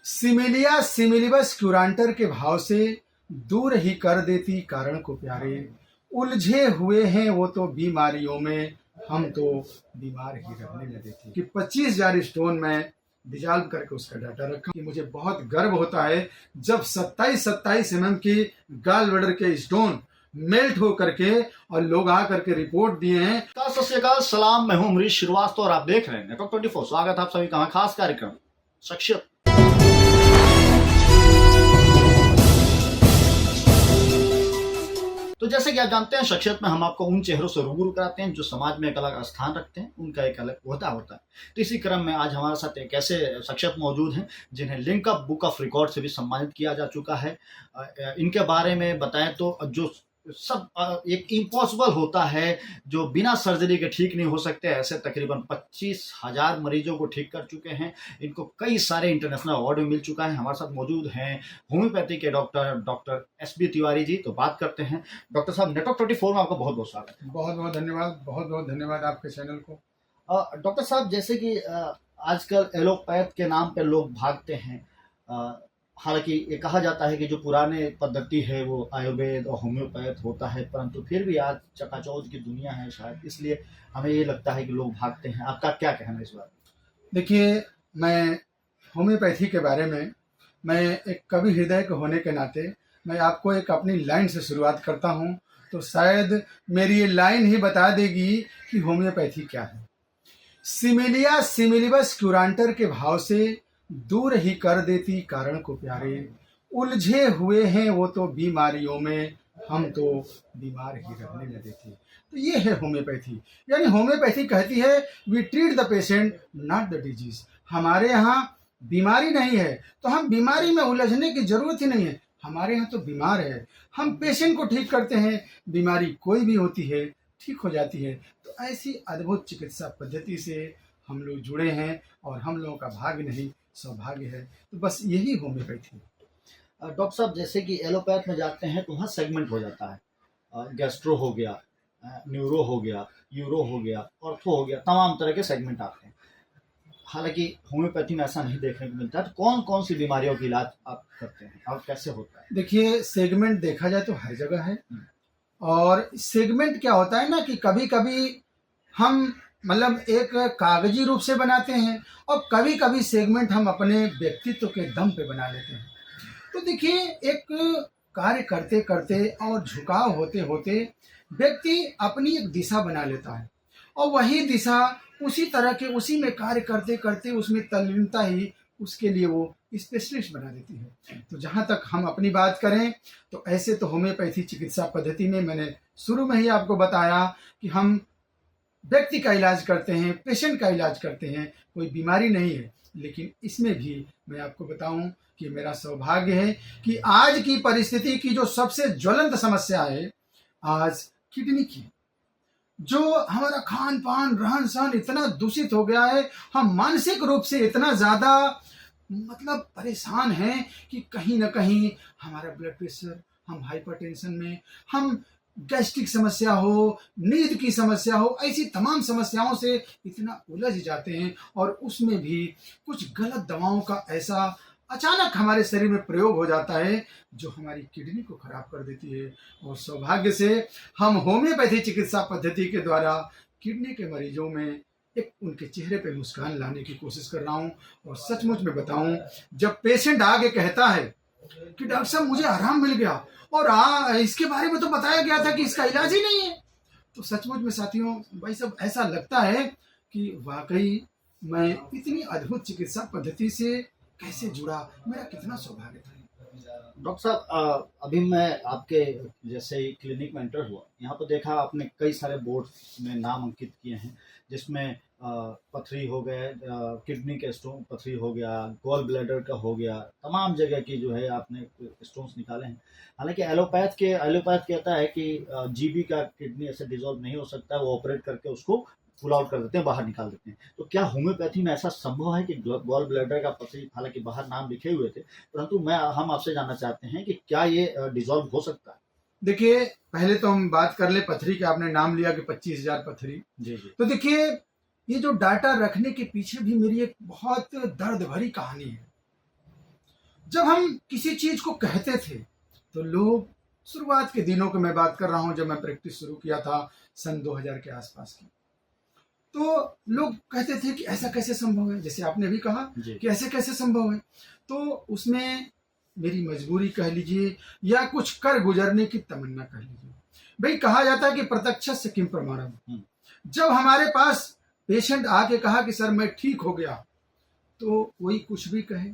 Similia सिमिलिबस क्यूरांटर के भाव से दूर ही कर देती कारण को प्यारे। उलझे हुए हैं वो तो बीमारियों में, हम तो बीमार ही रहने लगे थे। कि 25,000 स्टोन में डिजॉल्व करके उसका डाटा रखा। कि मुझे बहुत गर्व होता है जब 27 mm की गॉल ब्लैडर के स्टोन मेल्ट हो करके और लोग आ करके रिपोर्ट दिए हैं। सत श्री अकाल, सलाम। मैं हूं अमरीश श्रीवास्तव और आप देख रहे हैं नेटवर्क 24। स्वागत है आप सभी का खास कार्यक्रम शख्सियत। तो जैसे कि आप जानते हैं, शख्सियत में हम आपको उन चेहरों से रूबरू कराते हैं जो समाज में एक अलग स्थान रखते हैं, उनका एक अलग ओहदा होता है। तो इसी क्रम में आज हमारे साथ एक ऐसे शख्सियत मौजूद हैं जिन्हें लिंकअप बुक ऑफ रिकॉर्ड से भी सम्मानित किया जा चुका है। इनके बारे में बताएं तो जो सब एक इम्पॉसिबल होता है, जो बिना सर्जरी के ठीक नहीं हो सकते, ऐसे तकरीबन 25,000 मरीजों को ठीक कर चुके हैं। इनको कई सारे इंटरनेशनल अवार्ड भी मिल चुका है। हमारे साथ मौजूद हैं होम्योपैथी के डॉक्टर एसबी तिवारी जी। तो बात करते हैं डॉक्टर साहब। नेटवर्क 24 में आपका बहुत बहुत स्वागत है। बहुत बहुत धन्यवाद, बहुत बहुत धन्यवाद आपके चैनल को। डॉक्टर साहब, जैसे कि आजकल एलोपैथ के नाम पे लोग भागते हैं। हालांकि ये कहा जाता है कि जो पुराने पद्धति है वो आयुर्वेद और होम्योपैथ होता है, परंतु फिर भी आज चकाचौंध की दुनिया है, शायद इसलिए हमें ये लगता है कि लोग भागते हैं। आपका क्या कहना है इस बारे में? देखिए, मैं होम्योपैथी के बारे में, मैं एक कवि हृदय के होने के नाते मैं आपको एक अपनी लाइन से शुरुआत करता हूँ, तो शायद मेरी ये लाइन ही बता देगी कि होम्योपैथी क्या है। सिमिलिया सिमिलिबस क्यूरांटर के भाव से दूर ही कर देती कारण को प्यारे। उलझे हुए हैं वो तो बीमारियों में, हम तो बीमार ही रहने लगे थे। तो ये है होम्योपैथी। यानी होम्योपैथी कहती है we treat the patient not the disease. हमारे यहाँ बीमारी नहीं है तो हम बीमारी में उलझने की जरूरत ही नहीं है। हमारे यहाँ तो बीमार है, हम पेशेंट को ठीक करते हैं। बीमारी कोई भी होती है, ठीक हो जाती है। तो ऐसी अद्भुत चिकित्सा पद्धति से हम लोग जुड़े हैं और हम लोगों का भाग्य नहीं, सौभाग्य है। तो बस यही होम्योपैथी है। डॉक्टर साहब, जैसे कि एलोपैथ में जाते हैं तो वहाँ सेगमेंट हो जाता है। गैस्ट्रो हो गया, न्यूरो हो गया, यूरो हो गया, ऑर्थो हो गया, तमाम तरह के सेगमेंट आते हैं। हालांकि होम्योपैथी में ऐसा नहीं देखने को मिलता है। तो कौन कौन सी बीमारियों का इलाज आप करते हैं और कैसे होता है? देखिए, सेगमेंट देखा जाए तो हर जगह है। और सेगमेंट क्या होता है ना कि कभी कभी हम मतलब एक कागजी रूप से बनाते हैं और कभी कभी सेगमेंट हम अपने व्यक्तित्व के दम पे बना लेते हैं। तो देखिए, एक कार्य करते करते और झुकाव होते होते व्यक्ति अपनी एक दिशा बना लेता है और वही दिशा उसी तरह के उसी में कार्य करते करते उसमें तल्लीनता ही उसके लिए वो स्पेशलिस्ट बना देती है। तो जहाँ तक हम अपनी बात करें तो ऐसे तो होम्योपैथी चिकित्सा पद्धति में मैंने शुरू में ही आपको बताया कि हम व्यक्ति का इलाज करते हैं, पेशेंट का इलाज करते हैं, कोई बीमारी नहीं है। लेकिन इसमें भी मैं आपको बताऊं कि मेरा सौभाग्य है कि आज की परिस्थिति की जो सबसे ज्वलंत समस्या है आज किडनी की, जो हमारा खान पान रहन सहन इतना दूषित हो गया है, हम मानसिक रूप से इतना ज़्यादा मतलब परेशान हैं कि कहीं ना कहीं हमारा ब्लड प्रेशर, हम हाइपरटेंशन में, हम गैस्ट्रिक समस्या हो, नींद की समस्या हो, ऐसी तमाम समस्याओं से इतना उलझ जाते हैं। और उसमें भी कुछ गलत दवाओं का ऐसा अचानक हमारे शरीर में प्रयोग हो जाता है जो हमारी किडनी को खराब कर देती है। और सौभाग्य से हम होम्योपैथी चिकित्सा पद्धति के द्वारा किडनी के मरीजों में एक उनके चेहरे पे मुस्कान लाने की कोशिश कर रहा हूँ। और सचमुच में बताऊँ, जब पेशेंट आगे कहता है कि डॉक्टर साहब मुझे आराम मिल गया और इसके बारे में तो बताया गया था कि इसका इलाज ही नहीं है, तो सचमुच में साथियों भाई सब ऐसा लगता है कि वाकई मैं इतनी अद्भुत चिकित्सा पद्धति से कैसे जुड़ा, मेरा कितना सौभाग्य था। डॉक्टर साहब, अभी मैं आपके जैसे ही क्लिनिक में एंटर हुआ, यहाँ पर देखा आपने कई सारे बोर्ड में नाम अंकित किए हैं, जिसमें पथरी हो गए, किडनी के स्टोन पथरी हो गया, गॉल ब्लैडर का हो गया, तमाम जगह की जो है आपने स्टोन्स निकाले हैं। हालांकि एलोपैथ कहता है कि जीबी का किडनी ऐसे डिजोल्व नहीं हो सकता, वो ऑपरेट करके उसको पुल आउट कर देते हैं, बाहर निकाल देते हैं। तो क्या होम्योपैथी में ऐसा संभव है कि गॉल ब्लैडर का पथरी, हालांकि बाहर नाम लिखे हुए थे, परंतु हम आपसे जानना चाहते हैं कि क्या ये डिजोल्व हो सकता है? देखिए, पहले तो हम बात कर ले पथरी के। आपने नाम लिया कि 25,000 पथरी। जी जी। तो देखिए, ये जो डाटा रखने के पीछे भी मेरी एक बहुत दर्द भरी कहानी है। जब हम किसी चीज को कहते थे तो लोग, शुरुआत के दिनों की मैं बात कर रहा हूं, जब मैं प्रैक्टिस शुरू किया था सन 2000 के आसपास की, तो लोग कहते थे कि ऐसा कैसे संभव है, जैसे आपने भी कहा जी। कि ऐसे कैसे संभव है। तो उसमें मेरी मजबूरी कह लीजिए या कुछ कर गुजरने की तमन्ना कह लीजिए। भाई कहा जाता है कि प्रत्यक्ष किम प्रमाणम। जब हमारे पास पेशेंट आके कहा कि सर मैं ठीक हो गया, तो कोई कुछ भी कहे।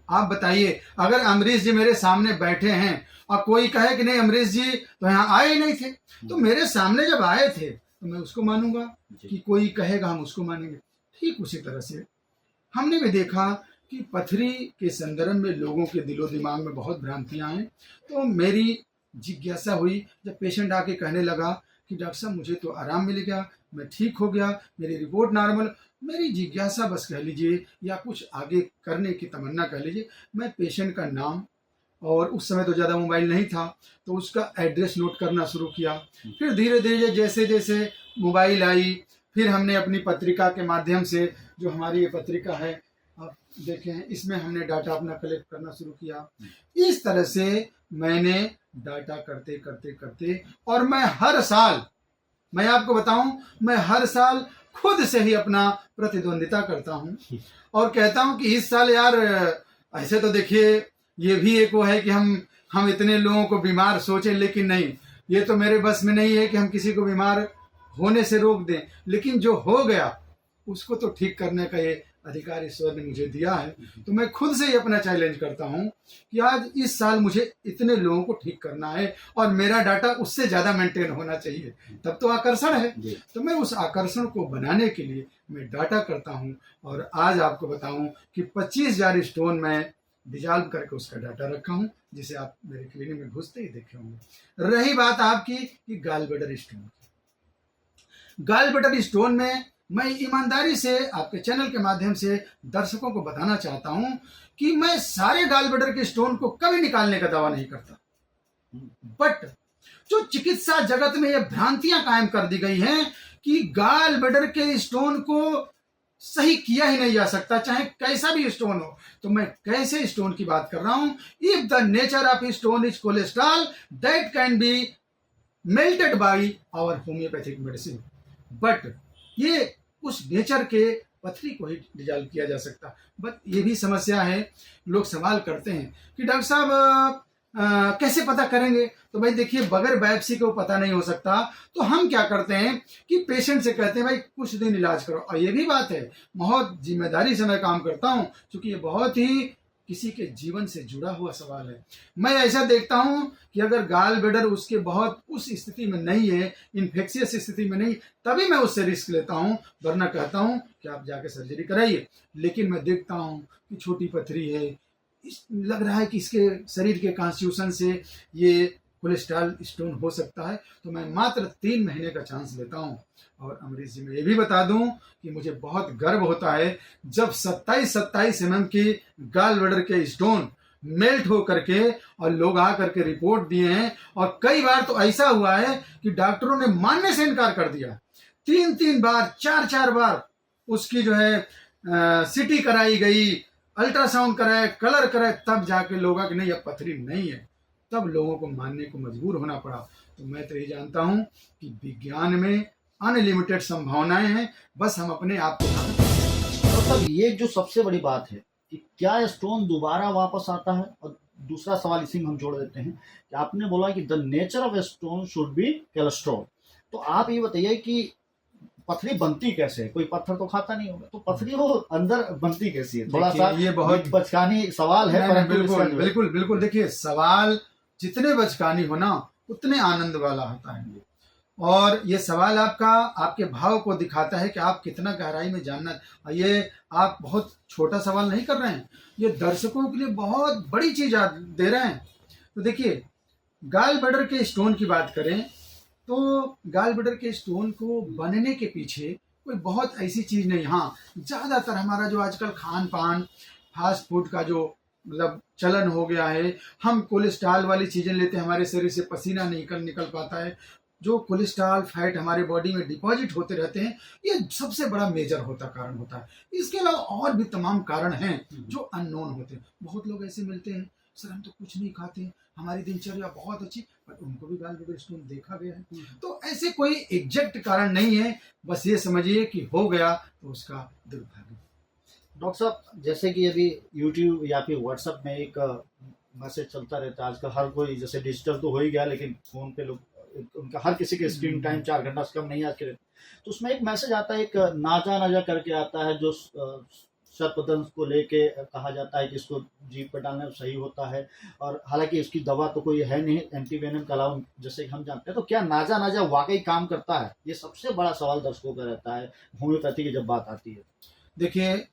आप बताइए, अगर अमरीश जी मेरे सामने बैठे हैं और कोई कहे कि नहीं अमरीश जी तो यहाँ आए ही नहीं थे, तो मेरे सामने जब आए थे तो मैं उसको मानूंगा, कि कोई कहेगा हम उसको मानेंगे। ठीक उसी तरह से हमने भी देखा कि पथरी के संदर्भ में लोगों के दिलो दिमाग में बहुत भ्रांतियां हैं। तो मेरी जिज्ञासा हुई जब पेशेंट आके कहने लगा कि डॉक्टर साहब मुझे तो आराम मिल गया, मैं ठीक हो गया, मेरी रिपोर्ट नॉर्मल। मेरी जिज्ञासा बस कह लीजिए या कुछ आगे करने की तमन्ना कह लीजिए, मैं पेशेंट का नाम, और उस समय तो ज़्यादा मोबाइल नहीं था, तो उसका एड्रेस नोट करना शुरू किया। फिर धीरे धीरे जैसे जैसे मोबाइल आई, फिर हमने अपनी पत्रिका के माध्यम से, जो हमारी ये पत्रिका है आप देखें, इसमें हमने डाटा अपना कलेक्ट करना शुरू किया। इस तरह से मैंने डाटा करते करते करते, और मैं हर साल, मैं आपको बताऊं, मैं हर साल खुद से ही अपना प्रतिद्वंदिता करता हूं और कहता हूं कि इस साल यार, ऐसे तो देखिए ये भी एक वो है कि हम इतने लोगों को बीमार सोचें, लेकिन नहीं, ये तो मेरे बस में नहीं है कि हम किसी को बीमार होने से रोक दें, लेकिन जो हो गया उसको तो ठीक करने का ये अधिकार ईश्वर ने मुझे दिया है। तो मैं खुद से ही अपना चैलेंज करता हूं कि आज इस साल मुझे इतने लोगों को ठीक करना है और मेरा डाटा उससे ज्यादा मेंटेन होना चाहिए, तब तो आकर्षण है। तो मैं उस आकर्षण को बनाने के लिए मैं डाटा करता हूं, और आज आपको बताऊं कि 25,000 स्टोन में डिजॉल्व करके उसका डाटा रखा हूं, जिसे आप मेरे क्लिनिक में घुसते ही देखे होंगे। रही बात आपकी कि gall bladder stone, gall bladder stone में मैं ईमानदारी से आपके चैनल के माध्यम से दर्शकों को बताना चाहता हूं कि मैं सारे गॉल ब्लैडर के स्टोन को कभी निकालने का दावा नहीं करता, बट जो चिकित्सा जगत में ये भ्रांतियां कायम कर दी गई हैं कि गॉल ब्लैडर के स्टोन को सही किया ही नहीं जा सकता, चाहे कैसा भी स्टोन हो। तो मैं कैसे स्टोन की बात कर रहा हूं? If the nature of stone is cholesterol that can be melted by our homeopathic medicine, but ये उस नेचर के पथरी को ही डिजॉल्व किया जा सकता। बट ये भी समस्या है, लोग सवाल करते हैं कि डॉक्टर साहब कैसे पता करेंगे? तो भाई देखिए, बगैर बायोप्सी के वो पता नहीं हो सकता। तो हम क्या करते हैं कि पेशेंट से कहते हैं भाई कुछ दिन इलाज करो। और ये भी बात है, बहुत जिम्मेदारी से मैं काम करता हूं, क्योंकि ये बहुत ही किसी के जीवन से जुड़ा हुआ सवाल है। मैं ऐसा देखता हूं कि अगर गॉल ब्लैडर उसके बहुत उस स्थिति में नहीं है, इन्फेक्शियस स्थिति में नहीं, तभी मैं उससे रिस्क लेता हूं, वरना कहता हूं कि आप जाके सर्जरी कराइए। लेकिन मैं देखता हूं कि छोटी पथरी है, लग रहा है कि इसके शरीर के कॉन्स्टिट्यूशन से ये कोलेस्ट्रॉल स्टोन हो सकता है, तो मैं मात्र 3 महीने का चांस लेता हूं। और अमरीश जी, मैं ये भी बता दूं कि मुझे बहुत गर्व होता है जब 27 mm की गॉल ब्लैडर के स्टोन मेल्ट हो करके और लोग आ करके रिपोर्ट दिए हैं। और कई बार तो ऐसा हुआ है कि डॉक्टरों ने मानने से इनकार कर दिया। 3 बार 4 बार उसकी जो है सीटी कराई गई, अल्ट्रासाउंड कराए, कलर कराए, तब जाके लोग कि नहीं अब पथरी नहीं है, तब लोगों को मानने को मजबूर होना पड़ा। तो मैं तो ये जानता हूं कि विज्ञान में अनलिमिटेड संभावनाएं हैं, बस हम अपने आप को। मतलब ये जो सबसे बड़ी बात है कि क्या स्टोन दोबारा वापस आता है? और दूसरा सवाल इसी में हम जोड़ देते हैं कि आपने बोला कि the nature of stone should be cholesterol. तो आप ये बताइए कि पथरी बनती कैसे है? कोई पत्थर तो खाता नहीं होगा, तो पथरी वो अंदर बनती कैसी है? थोड़ा सा ये बहुत बचकानी सवाल है। बिल्कुल बिल्कुल बिल्कुल। देखिए, सवाल जितने बचकानी हो ना उतने आनंद वाला होता है। और ये सवाल आपके भाव को दिखाता है कि आप कितना गहराई में जानना। ये आप बहुत छोटा सवाल नहीं कर रहे हैं, ये दर्शकों के लिए बहुत बड़ी चीज आप दे रहे हैं। तो देखिए, गॉल ब्लैडर के स्टोन की बात करें तो गॉल ब्लैडर के स्टोन को बनने के पीछे कोई बहुत ऐसी चीज नहीं। हाँ, ज्यादातर हमारा जो आजकल खान पान, फास्ट फूड का जो मतलब चलन हो गया है, हम कोलेस्ट्रॉल वाली चीजें लेते हैं, हमारे शरीर से पसीना निकल पाता है, जो कोलेस्ट्रॉल फैट हमारे बॉडी में डिपॉजिट होते रहते हैं, ये सबसे बड़ा मेजर कारण होता है। इसके अलावा और भी तमाम कारण हैं जो अननोन होते हैं। बहुत लोग ऐसे मिलते हैं, सर हम तो कुछ नहीं खाते हैं, हमारी दिनचर्या बहुत अच्छी, पर उनको भी गॉल स्टोन देखा गया है। तो ऐसे कोई एग्जैक्ट कारण नहीं है, बस ये समझिए कि हो गया तो उसका दुर्भाग्य। डॉक्टर साहब, जैसे कि यदि यूट्यूब या फिर व्हाट्सएप में एक मैसेज चलता रहता है, आजकल हर कोई, जैसे डिजिटल तो हो ही गया, लेकिन फोन पे लोग, उनका हर किसी के स्क्रीन टाइम 4 घंटा से कम नहीं आज के डेट। तो उसमें एक मैसेज आता है, एक नाजा नाजा करके आता है, जो सर्पदंश को लेके कहा जाता है कि इसको जीभ पर डालने में सही होता है, और हालांकि इसकी दवा तो कोई है नहीं एंटीवेनम के अलावा, जैसे कि हम जानते हैं। तो क्या नाजा नाजा वाकई काम करता है? ये सबसे बड़ा सवाल दर्शकों का रहता है होम्योपैथी की जब बात आती है। देखिए,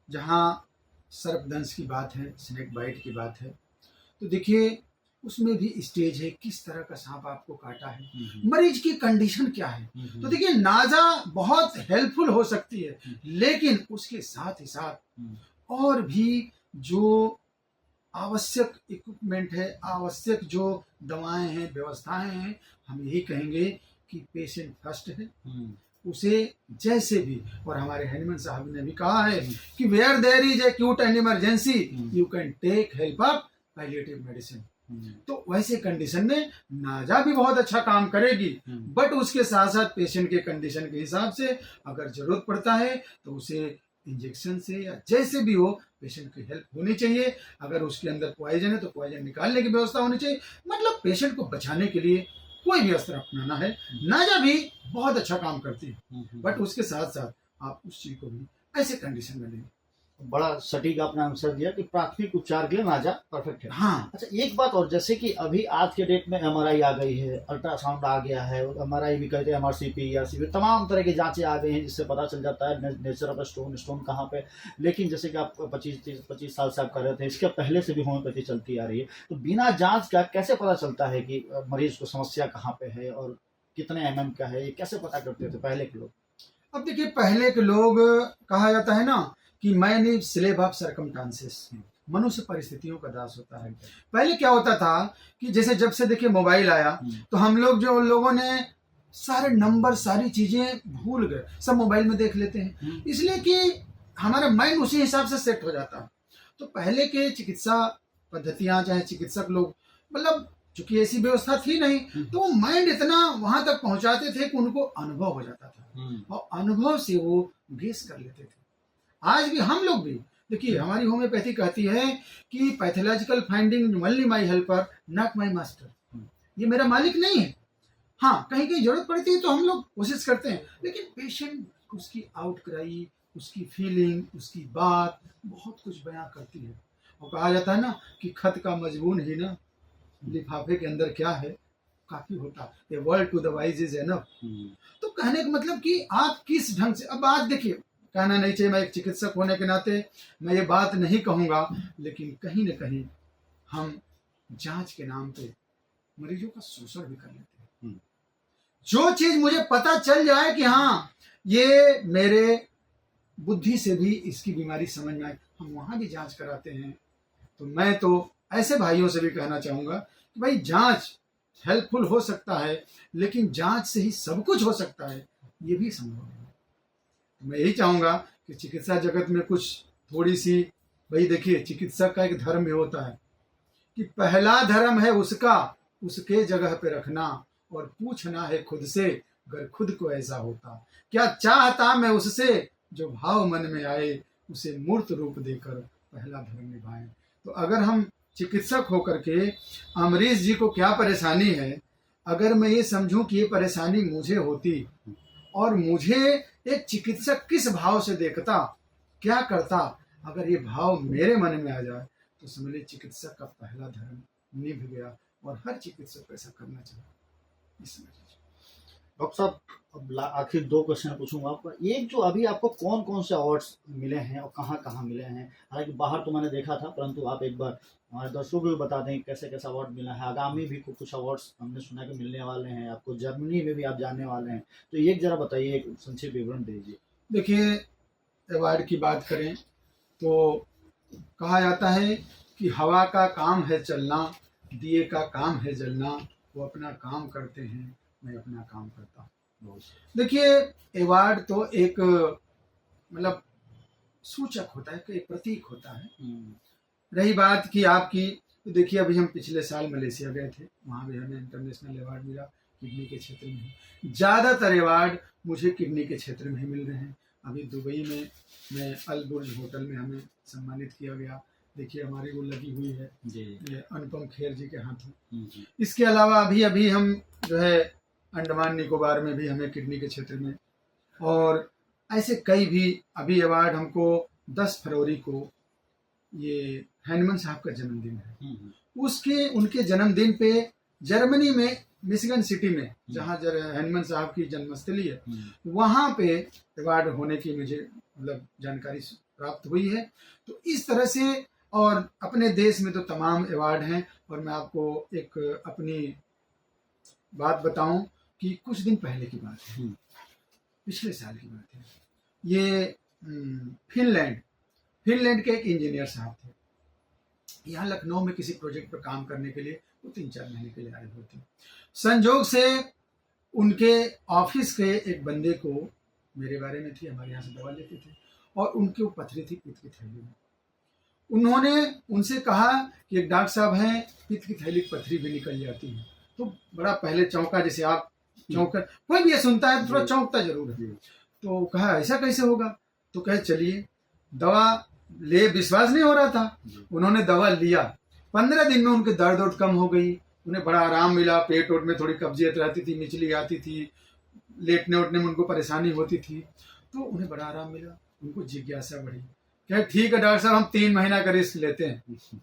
जहाँ सर्पदंश की बात है, स्नेक बाइट की बात है, तो देखिए उसमें भी स्टेज है, किस तरह का सांप आपको काटा है, मरीज की कंडीशन क्या है। तो देखिए, नाजा बहुत हेल्पफुल हो सकती है, लेकिन उसके साथ ही साथ और भी जो आवश्यक इक्विपमेंट है, आवश्यक जो दवाएं हैं, व्यवस्थाएं हैं, हम यही कहेंगे कि पेशेंट फर्स्ट है, उसे जैसे भी, और हमारे हैनीमैन साहब ने भी कहा है कि where there is acute and emergency you can take help of palliative medicine. तो वैसे कंडीशन में नाजा भी बहुत अच्छा काम करेगी, बट उसके साथ साथ पेशेंट के कंडीशन के हिसाब से अगर जरूरत पड़ता है तो उसे इंजेक्शन से या जैसे भी हो पेशेंट की हेल्प होनी चाहिए। अगर उसके अंदर पॉइजन है तो पॉइजन निकालने की व्यवस्था होनी चाहिए। मतलब पेशेंट को बचाने के लिए कोई भी अस्त्र अपनाना है। नाजा भी बहुत अच्छा काम करती है, बट उसके साथ साथ आप उस चीज को भी ऐसे कंडीशन में लें। बड़ा सटीक आपने आंसर दिया कि प्राथमिक उपचार के लिए नाजा परफेक्ट है। हाँ, अच्छा, एक बात और, जैसे कि अभी आज के डेट में एमआरआई आ गई है, अल्ट्रासाउंड आ गया है, एमआरआई भी कहते हैं, एमआरसीपी या सीपी, तमाम तरह की जांचें आ गई हैं, जिससे पता चल जाता है नेचर ऑफ स्टोन कहाँ पे। लेकिन जैसे कि आप 25 साल से आप कर रहे थे, इसके पहले से भी होम्योपैथी चलती आ रही है, तो बिना जांच का कैसे पता चलता है कि मरीज को समस्या कहाँ पे है और कितने एमएम का है? ये कैसे पता करते थे पहले के लोग? अब देखिए, पहले के लोग, कहा जाता है ना कि man is slave of circumstances, मनुष्य परिस्थितियों का दास होता है। पहले क्या होता था कि जैसे जब से देखिए मोबाइल आया, तो हम लोग, जो लोगों ने सारे नंबर, सारी चीजें भूल गए, सब मोबाइल में देख लेते हैं, इसलिए कि हमारा माइंड उसी हिसाब से सेट हो जाता है। तो पहले के चिकित्सा पद्धतियां, चाहे चिकित्सक लोग, मतलब चूंकि ऐसी व्यवस्था थी नहीं, तो वो माइंड इतना वहां तक पहुंचाते थे कि उनको अनुभव हो जाता था, और अनुभव से वो गेस कर लेते थे। आज भी हम लोग भी देखिए, हमारी होम्योपैथी कहती है कि pathological finding only my helper not my master. ये मेरा मालिक नहीं है। हाँ, कहीं कहीं जरूरत पड़ती है तो हम लोग कोशिश करते हैं, लेकिन पेशेंट उसकी आउटक्राई, उसकी फीलिंग, उसकी बात बहुत कुछ बयां करती है। और कहा जाता है ना कि खत का मजबून ही ना, लिफाफे के अंदर क्या है काफी होता है। Word to the wise is enough. तो कहने का मतलब कि आप किस ढंग से, अब बात देखिए, कहना नहीं चाहिए, मैं एक चिकित्सक होने के नाते मैं ये बात नहीं कहूंगा, लेकिन कहीं ना कहीं हम जांच के नाम पे मरीजों का शोषण भी कर लेते हैं। जो चीज मुझे पता चल जाए कि हाँ ये मेरे बुद्धि से भी इसकी बीमारी समझ में आए, हम वहां भी जांच कराते हैं। तो मैं तो ऐसे भाइयों से भी कहना चाहूंगा कि भाई, जांच हेल्पफुल हो सकता है, लेकिन जांच से ही सब कुछ हो सकता है, ये भी संभव है। मैं यही चाहूंगा कि चिकित्सा जगत में कुछ थोड़ी सी, भाई देखिए, चिकित्सक का एक धर्म भी होता है कि पहला धर्म है उसका उसके जगह पे रखना, और पूछना है खुद से, अगर खुद को ऐसा होता क्या चाहता मैं उससे, जो भाव मन में आए उसे मूर्त रूप देकर पहला धर्म निभाएं। तो अगर हम चिकित्सक होकर के अमरीश जी को क्या परेशानी है, अगर मैं ये समझूं कि ये परेशानी मुझे होती, और मुझे एक चिकित्सक किस भाव से देखता, क्या करता, अगर ये भाव मेरे मन में आ जाए, तो समझ लीजिए चिकित्सक का पहला धर्म निभ गया, और हर चिकित्सक को ऐसा करना चाहिए। डॉक्टर साहब, अब आखिर 2 क्वेश्चन पूछूंगा आपको। एक, जो अभी आपको कौन कौन से अवार्ड्स मिले हैं और कहाँ कहाँ मिले हैं? हालांकि बाहर तो मैंने देखा था, परंतु आप एक बार हमारे दर्शकों को भी बता दें कैसे कैसे अवार्ड मिला है। आगामी भी कुछ अवार्ड्स हमने सुना कि मिलने वाले हैं आपको, जर्मनी में भी आप जाने वाले हैं, तो एक जरा बताइए, एक संक्षिप्त विवरण दीजिए। देखिए, अवार्ड की बात करें तो कहा जाता है कि हवा का काम है चलना, दिए का काम है जलना, वो अपना काम करते हैं, मैं अपना काम करता हूँ। बहुत देखिए, अवार्ड तो एक मतलब सूचक होता है, कि एक प्रतीक होता है। रही बात कि आपकी, तो देखिए अभी हम पिछले साल मलेशिया गए थे, वहाँ भी हमें इंटरनेशनल अवार्ड मिला किडनी के क्षेत्र में। ज़्यादातर अवार्ड मुझे किडनी के क्षेत्र में ही मिल रहे हैं। अभी दुबई में मैं अल बुर्ज होटल में हमें सम्मानित किया गया। देखिए हमारी वो लगी हुई है जी ये अनुपम खेर जी के हाथों। जी इसके अलावा अभी अभी हम जो है अंडमान निकोबार में भी हमें किडनी के क्षेत्र में, और ऐसे कई भी अभी अवार्ड हमको 10 फरवरी को ये हैनमन साहब का जन्मदिन है, उसके उनके जन्मदिन पे जर्मनी में मिशिगन सिटी में जहाँ हैनमन साहब की जन्मस्थली है, वहाँ पे अवार्ड होने की मुझे मतलब जानकारी प्राप्त हुई है। तो इस तरह से, और अपने देश में तो तमाम अवार्ड हैं। और मैं आपको एक अपनी बात बताऊं कि कुछ दिन पहले की बात है, पिछले साल की बात है। ये फिनलैंड के एक इंजीनियर साहब थे, यहाँ लखनऊ में किसी प्रोजेक्ट पर काम करने के लिए वो 3-4 महीने के लिए आए हुए थे। संजोग से उनके ऑफिस के एक बंदे को मेरे बारे में थी, हमारे यहाँ से दवा लेते थे, और उनकी वो पथरी थी पित्त की थैली में। उन्होंने उनसे कहा कि एक डॉक्टर साहब हैं, पित्त की थैली पथरी भी निकल जाती है। तो बड़ा पहले चौंका, जैसे आप चौंक, कोई भी ये सुनता है तो थोड़ा चौंकता जरूर है। तो कहा ऐसा कैसे होगा? तो कहे चलिए दवा ले, विश्वास नहीं हो रहा था। उन्होंने दवा लिया, 15 दिन में उनके दर्द और कम हो गई, उन्हें बड़ा आराम मिला। पेट ओट में थोड़ी कब्जियत रहती थी, मिचली आती थी, लेटने उठने में उनको परेशानी होती थी, तो उन्हें बड़ा आराम मिला। उनको जिज्ञासा बढ़ी, क्या ठीक है डॉक्टर साहब, हम 3 महीना का रिस्क लेते हैं।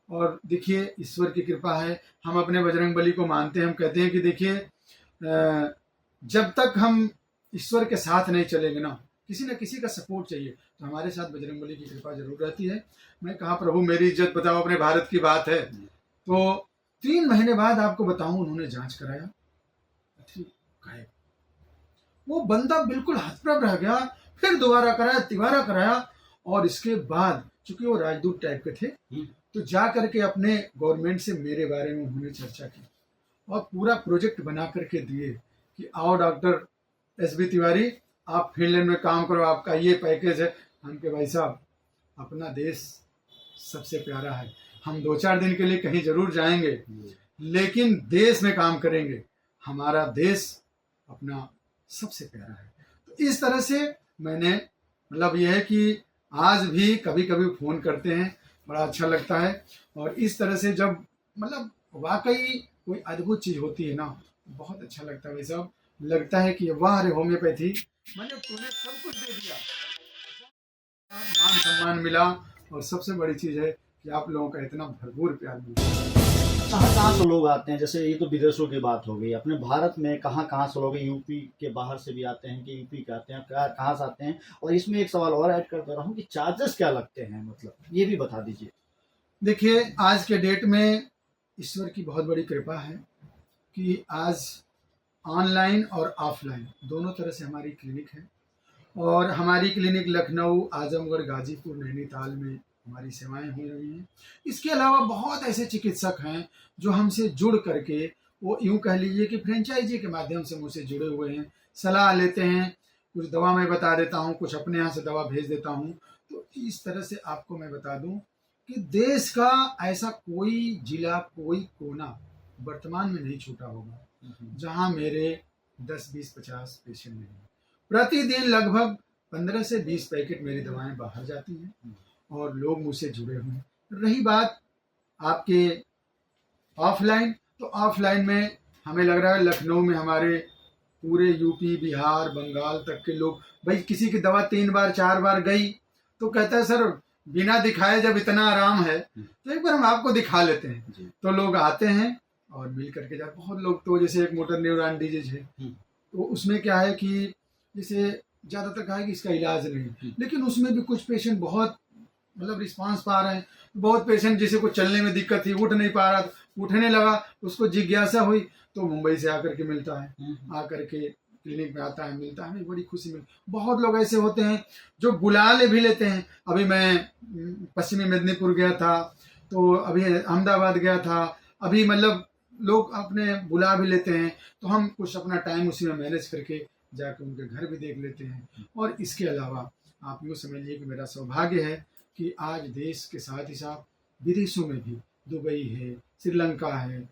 और देखिए ईश्वर की कृपा है, हम अपने बजरंगबली को मानते हैं। हम कहते हैं कि देखिए जब तक हम ईश्वर के साथ नहीं चलेंगे ना, किसी न किसी का सपोर्ट चाहिए, तो हमारे साथ बजरंगबली की कृपा जरूर रहती है। मैं कहा प्रभु मेरी इज्जत बताओ, अपने भारत की बात है। तो 3 महीने बाद आपको बताऊं, उन्होंने जांच कराया, गायब। वो बंदा बिल्कुल हतप्रभ रह गया। फिर दोबारा कराया, तिबारा कराया, और इसके बाद चूंकि वो राजदूत टाइप के थे, तो जा करके अपने गवर्नमेंट से मेरे बारे में उन्होंने चर्चा की और पूरा प्रोजेक्ट बना करके दिए कि आओ डॉक्टर एस.बी. तिवारी, आप फिनलैंड में काम करो, आपका ये पैकेज है। हम के भाई साहब, अपना देश सबसे प्यारा है, हम 2-4 दिन के लिए कहीं जरूर जाएंगे, लेकिन देश में काम करेंगे। हमारा देश अपना सबसे प्यारा है। तो इस तरह से मैंने, मतलब यह है कि आज भी कभी कभी फ़ोन करते हैं, बड़ा अच्छा लगता है। और इस तरह से जब मतलब वाकई कोई अद्भुत चीज़ होती है ना, बहुत अच्छा लगता है। वैसा लगता है कि वाह रे होम्योपैथी, मैंने तुम्हें सब कुछ दे दिया, मान सम्मान मिला, और सबसे बड़ी चीज़ है कि आप लोगों का इतना भरपूर प्यार मिला। कहाँ कहाँ से लोग आते हैं? जैसे ये तो विदेशों की बात हो गई, अपने भारत में कहाँ कहाँ से लोग, यूपी के बाहर से भी आते हैं कि यूपी के आते हैं, कहाँ से आते हैं? और इसमें एक सवाल और ऐड करता रहा हूँ कि चार्जेस क्या लगते हैं, मतलब ये भी बता दीजिए। देखिए आज के डेट में ईश्वर की बहुत बड़ी कृपा है कि आज ऑनलाइन और ऑफलाइन दोनों तरह से हमारी क्लिनिक है। और हमारी क्लिनिक लखनऊ, आजमगढ़, गाजीपुर, नैनीताल में हमारी सेवाएं हो रही हैं। इसके अलावा बहुत ऐसे चिकित्सक हैं जो हमसे जुड़ करके, वो यूं कह लीजिए कि फ्रेंचाइजी के माध्यम से मुझसे जुड़े हुए हैं, सलाह लेते हैं। कुछ दवा मैं बता देता हूं, कुछ अपने यहाँ से दवा भेज देता हूं। तो इस तरह से आपको मैं बता दूं कि देश का ऐसा कोई जिला, कोई कोना वर्तमान में नहीं छूटा होगा जहां मेरे 10, 20, 50 पेशेंट नहीं हैं। प्रतिदिन लगभग 15 से 20 पैकेट मेरी दवाएं बाहर जाती हैं और लोग मुझसे जुड़े हुए हैं। रही बात आपके ऑफलाइन, तो ऑफलाइन में हमें लग रहा है लखनऊ में हमारे पूरे यूपी, बिहार, बंगाल तक के लोग, भाई किसी की दवा 3 बार 4 बार गई तो कहता है सर बिना दिखाए जब इतना आराम है तो एक बार हम आपको दिखा लेते हैं। तो लोग आते हैं और मिल करके जाते। बहुत लोग तो जैसे एक मोटर न्यूरॉन डिजीज है, तो उसमें क्या है कि जैसे ज़्यादातर कहा है कि इसका इलाज नहीं, लेकिन उसमें भी कुछ पेशेंट बहुत मतलब रिस्पांस पा रहे हैं। बहुत पेशेंट जिसे को चलने में दिक्कत थी, उठ नहीं पा रहा, उठने लगा, उसको जिज्ञासा हुई तो मुंबई से आकर के मिलता है, आकर के क्लिनिक में आता है, मिलता है, हमें बड़ी खुशी मिलती। बहुत लोग ऐसे होते हैं जो बुला ले भी लेते हैं। अभी मैं पश्चिमी मेदिनीपुर गया था, तो अभी अहमदाबाद गया था, अभी मतलब लोग अपने बुला भी लेते हैं, तो हम कुछ अपना टाइम उसी में मैनेज करके जाकर उनके घर भी देख लेते हैं। और इसके अलावा आप यूँ समझिए कि मेरा सौभाग्य है कि आज देश के साथ ही साथ विदेशों में भी, दुबई है, श्रीलंका है,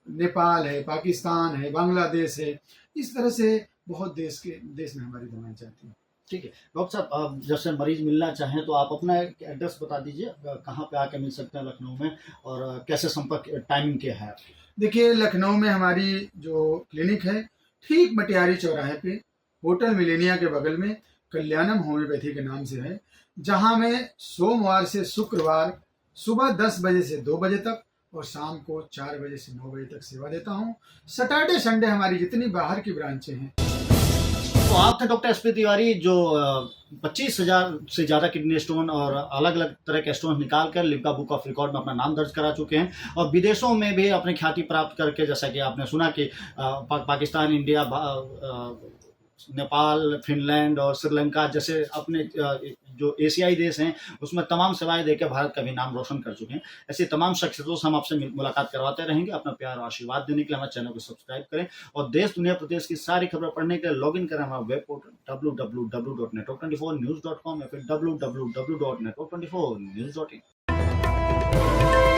नेपाल है, पाकिस्तान है, बांग्लादेश है, इस तरह से बहुत देश में हमारी दवाएं जाती हैं। ठीक है डॉक्टर साहब, जैसे मरीज मिलना चाहें तो आप अपना एड्रेस बता दीजिए, कहाँ पे आके मिल सकते हैं लखनऊ में, और कैसे संपर्क टाइमिंग क्या है आपकी? देखिए, लखनऊ में हमारी जो क्लिनिक है ठीक मटियारी चौराहे पे होटल मिलेनिया के बगल में कल्याणम होम्योपैथी के नाम से है, जहां मैं सोमवार से शुक्रवार सुबह 10 बजे से 2 बजे तक और शाम को 4 बजे से 9 बजे तक सेवा देता हूं। सैटरडे संडे हमारी जितनी बाहर की ब्रांचें हैं। तो आप थे डॉक्टर एस पी तिवारी, जो 25,000 से ज़्यादा किडनी स्टोन और अलग अलग तरह के स्टोन निकाल कर लिम्का बुक ऑफ रिकॉर्ड में अपना नाम दर्ज करा चुके हैं, और विदेशों में भी अपनी ख्याति प्राप्त करके, जैसा कि आपने सुना कि पाकिस्तान, इंडिया, नेपाल, फिनलैंड और श्रीलंका जैसे अपने जो एशियाई देश हैं उसमें तमाम सेवाएं देकर भारत का भी नाम रोशन कर चुके हैं। ऐसी तमाम शख्सियतों से हम आपसे मुलाकात करवाते रहेंगे। अपना प्यार और आशीर्वाद देने के लिए हमारे चैनल को सब्सक्राइब करें, और देश दुनिया प्रदेश की सारी खबरें पढ़ने के लिए लॉग इन करें हमारा वेब पोर्टल www.network24news.com या फिर www.network24news.in।